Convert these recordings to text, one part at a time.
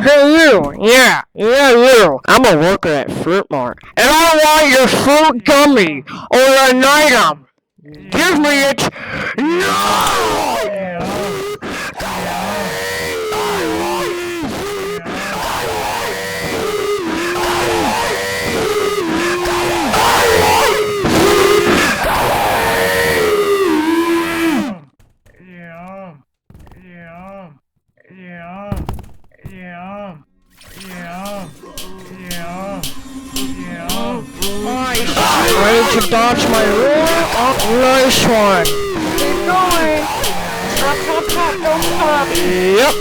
Hey you, yeah, you. I'm a worker at Fruit Mart, and I want your fruit gummy or an item. Give me it now! Ready to dodge my roar? Oh, nice one. Keep going. Stop, stop, stop, don't stop. Yep.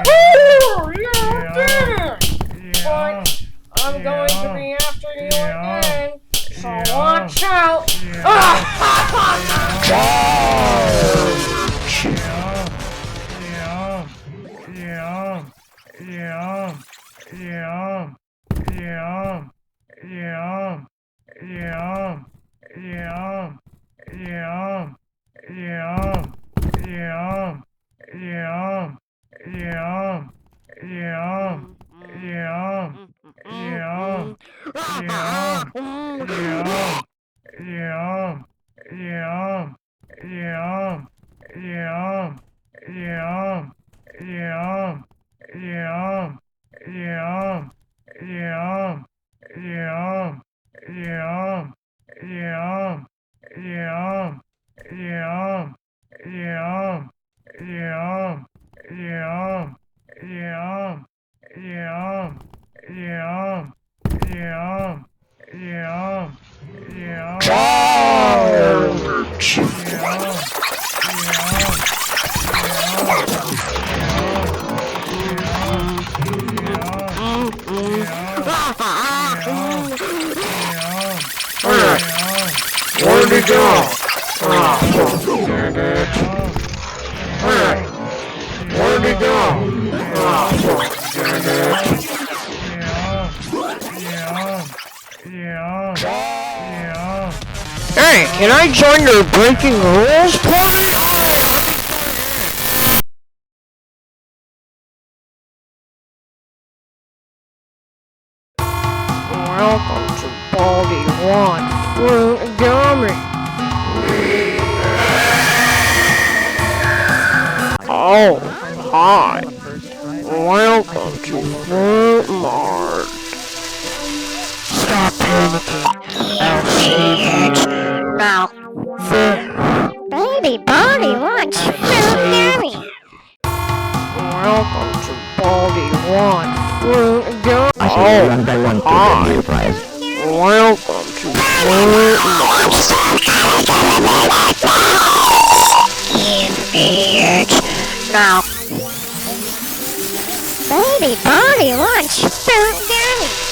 Woohoo! Yeah, did it. But I'm going to be after you again, so watch out. Where'd he go? Dang it. Where'd he go? Hey, can I join your breaking rules party? Alright. Welcome to Baldi One Fruit Gummy. Oh, hi. Welcome to Fruit Mart. Stop panicking. I'll save it. Now, Baby Baldi wants fruit gummy. welcome to Baldi One Fruit Gummy. Oh, hi. Welcome to Fruit Mart. Give me it. Now, Baby Baldi wants fruit gummy.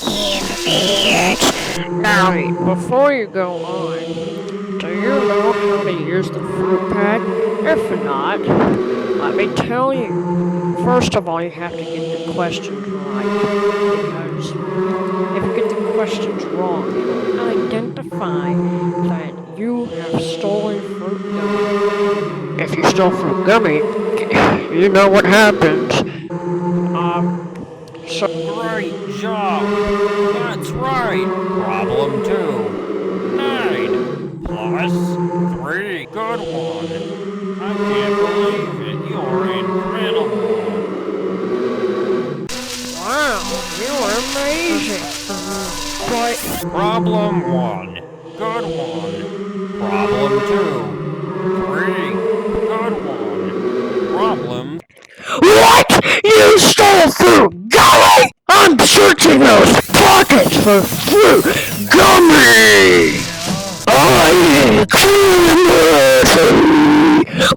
give me it. Now, before you go on, do you know how to use the fruit pad? If not, let me tell you. First of all, you have to get the questions right, because if you get the questions wrong, it'll identify that you have stolen fruit gummy. If you stole fruit gummy, you know what happens. So Great job! That's right! Problem 2. 9 plus 3. Good one! I can't believe it! You're incredible! wow, you are amazing. But Problem 1. Good one. Problem 2. 3. Good one. Problem... what? You stole fruit gummy? I'm searching those pockets for fruit gummy. I criminal.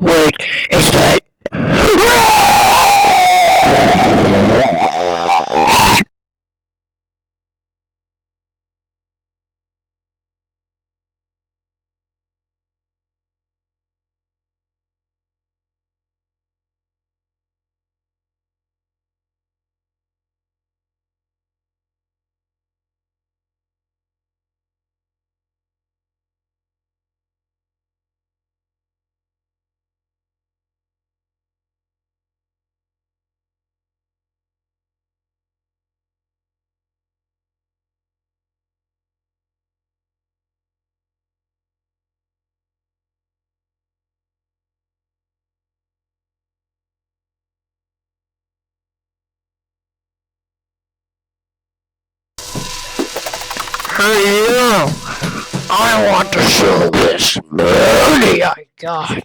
Wait, is that? Hey, I want to show this money I got.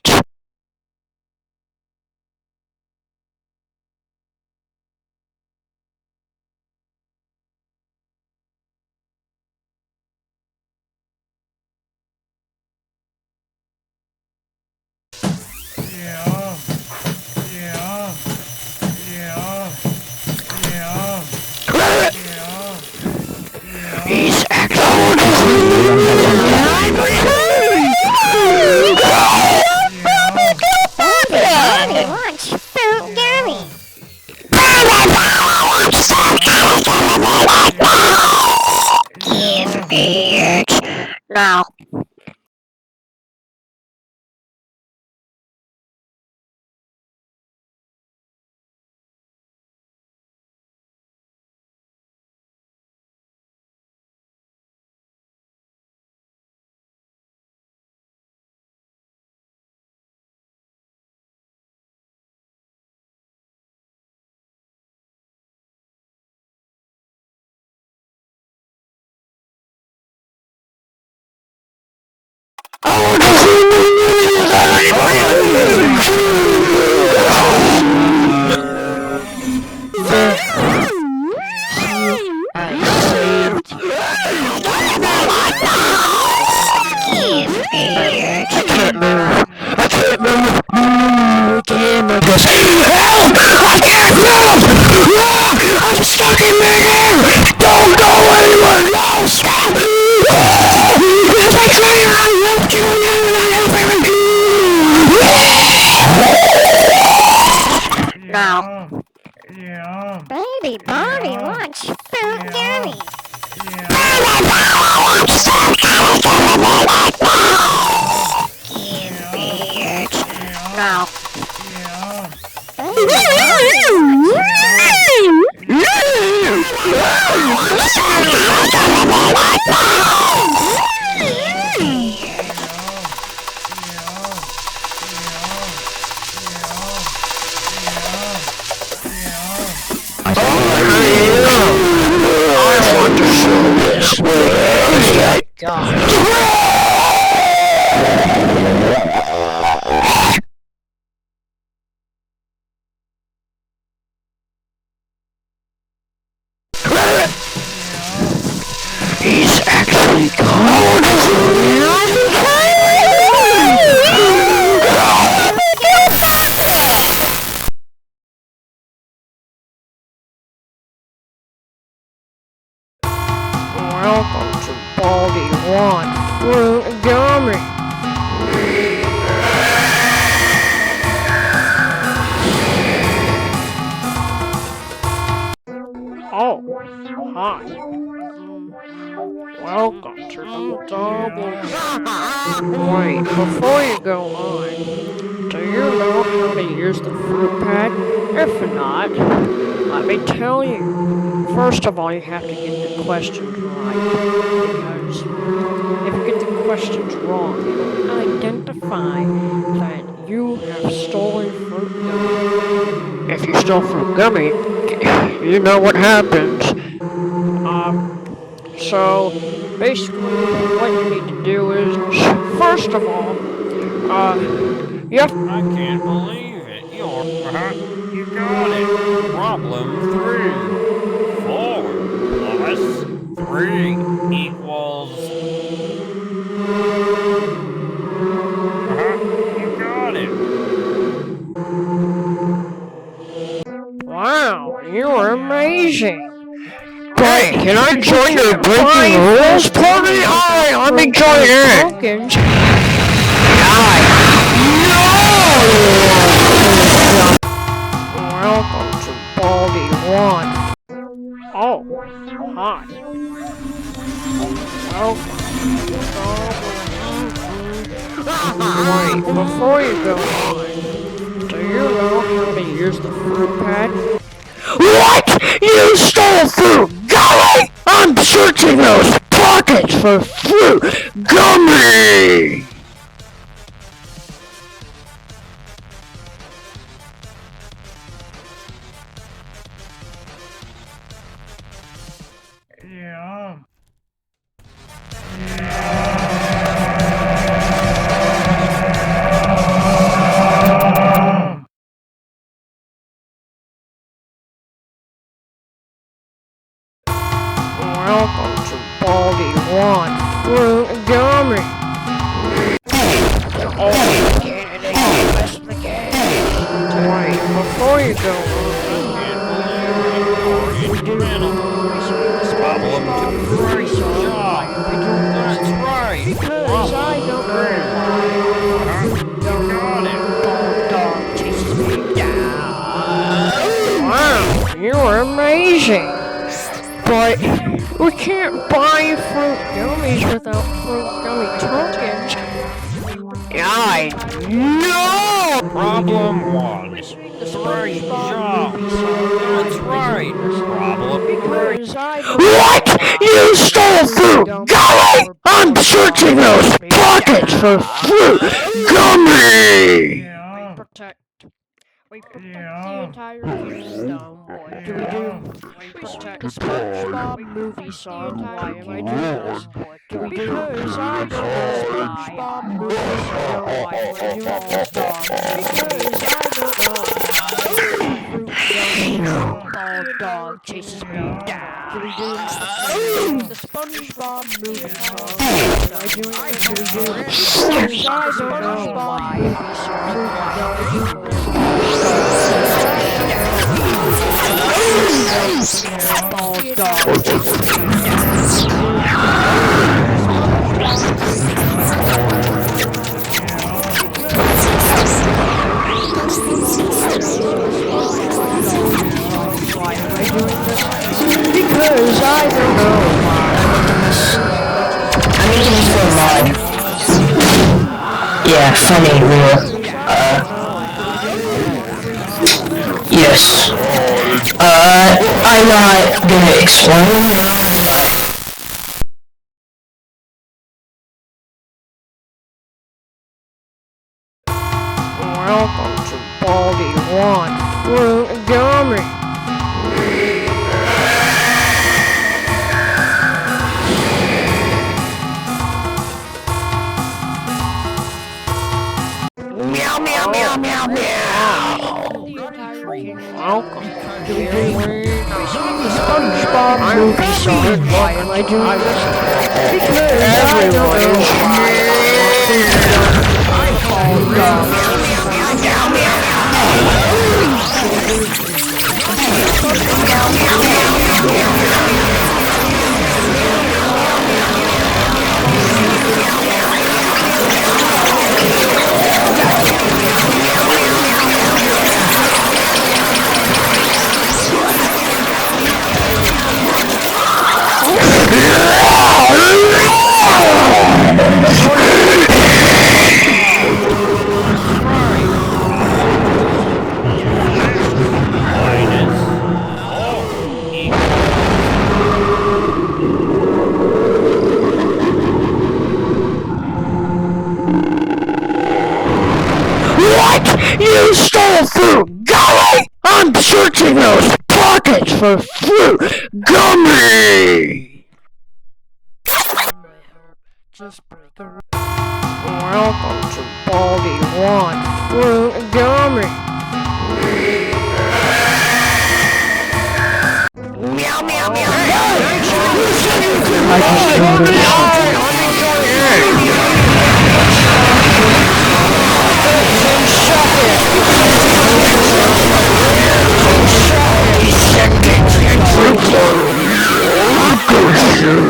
He's Baldi wants fruit gummy. Give me it now. I'm stuck in midair! Don't go anywhere! No! Stop! If I try to help you, now. Baby Baldi wants fruit gummy. Give me it now. I want to show this money I got. He's actually gone. Welcome to Baldi One Fruit Gummy. Oh, hi. Welcome to the double. Wait, before you go on, do you know how to use the fruit pad? If not, let me tell you. First of all, you have to get the questions right. Because if you get the questions wrong, it'll identify that you have stolen fruit gummy. If you stole fruit gummy, you know what happens. So basically what you need to do is, first of all, you have to... I can't believe it. You got it. Problem 3. 4 plus 3 equals... You got it. Wow, you are amazing. Hey, can I join your breaking rules party? Alright, let me join in. Welcome to Baldi One. Oh, hi. Welcome. Wait, before you go on, do you know how to use the fruit pad? What? You stole fruit gummy? I'm searching those pockets for fruit gummy! before you go on. Problem to great job. That's right. Because I don't know Got it. dog chases me down. Wow, you're amazing. But we can't buy fruit gummies without fruit gummy tokens. I know! Problem one. Great job. That's right. Problem three. Because I What? You stole fruit gummy! I'm searching those pockets for fruit gummy! We protect the entire kingdom. What do we do? We protect the SpongeBob movie song. Why am I doing this? What do we do? Because I don't know SpongeBob movie song. Why am I doing this? Because I don't know. Bald dog chases me down. Do we do the SpongeBob movie song? Why am I doing this? Do we do? Because I don't know why movie song. Bald dog. Why am I doing this? Because I don't know why. I'm looking for mod. Yeah, funny, real. Yes. I'm not gonna explain. Welcome to Baldi One Fruit Gummy. Meow, meow, meow, meow, meow. Welcome to the SpongeBob movie song. Why am I doing this? Because everyone is What? You stole fruit gummy! I'm searching those pockets for fruit gummy! Welcome to Baldi One Fruit Gummy. Meow, meow, meow, meow!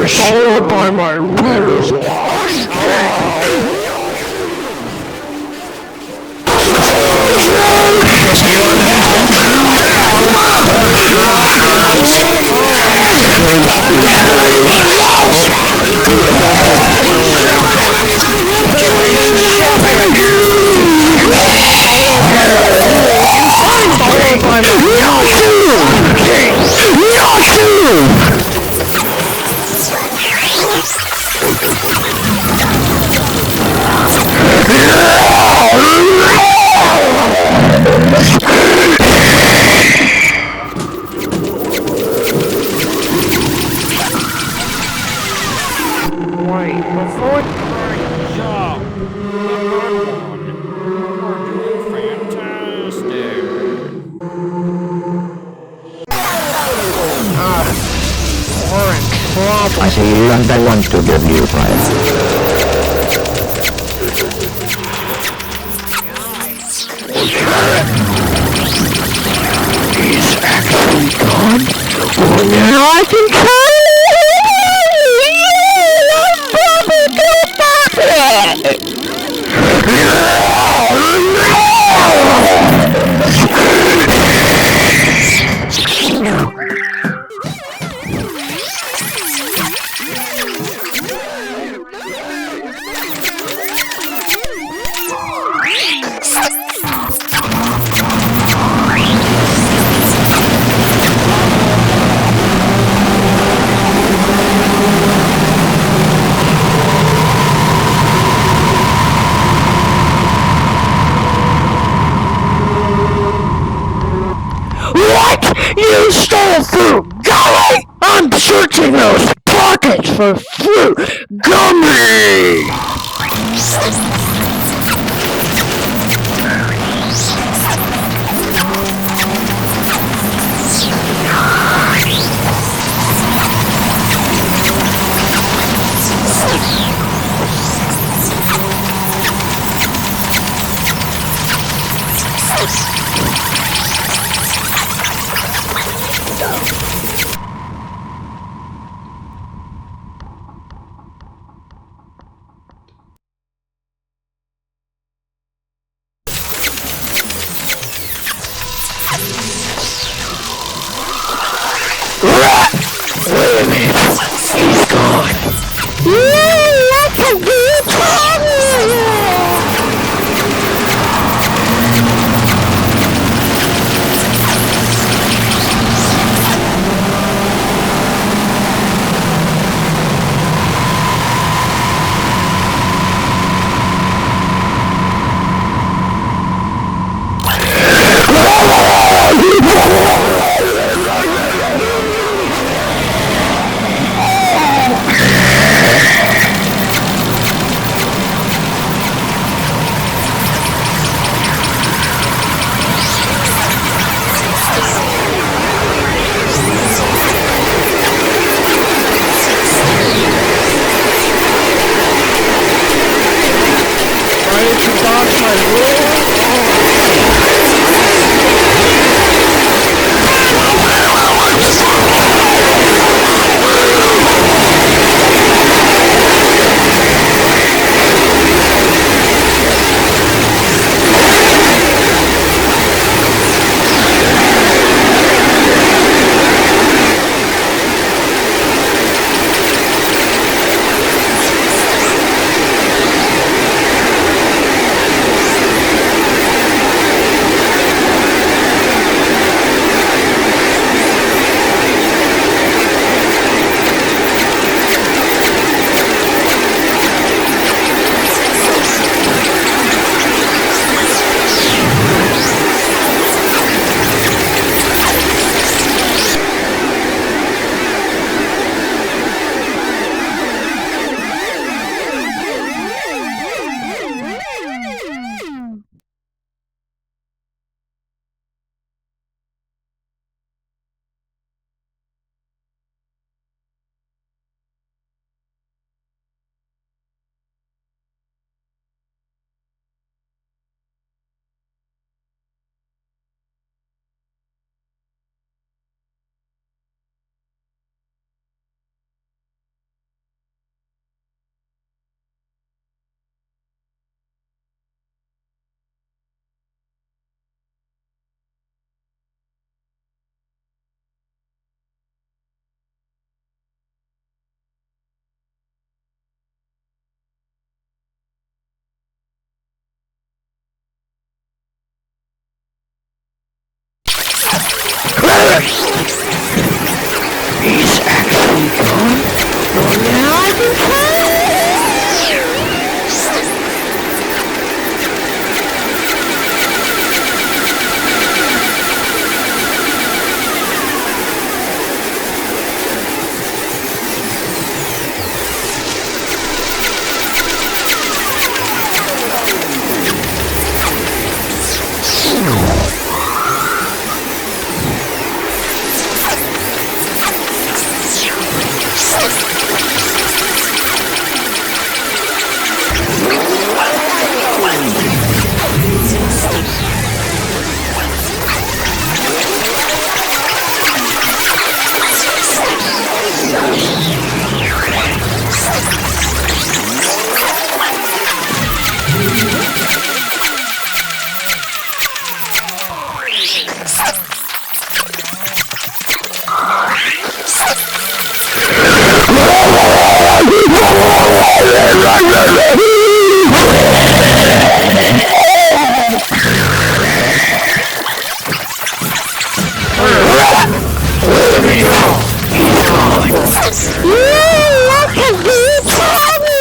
Followed by my wrist. Wait, before Great job. Number one. You're doing fantastic. we're in trouble. I see you and I want to give you five. He's actually gone? Well, now I can tell You stole fruit, Gummy! I'm searching those pockets for fruit, Gummy! Wait a minute, he's gone. That's a good He's actually gone? Well, now I can tell. Look at me, Tommy!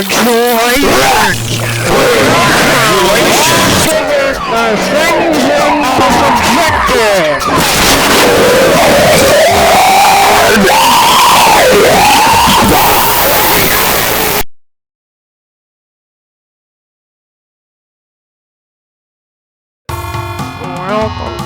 Congratulations!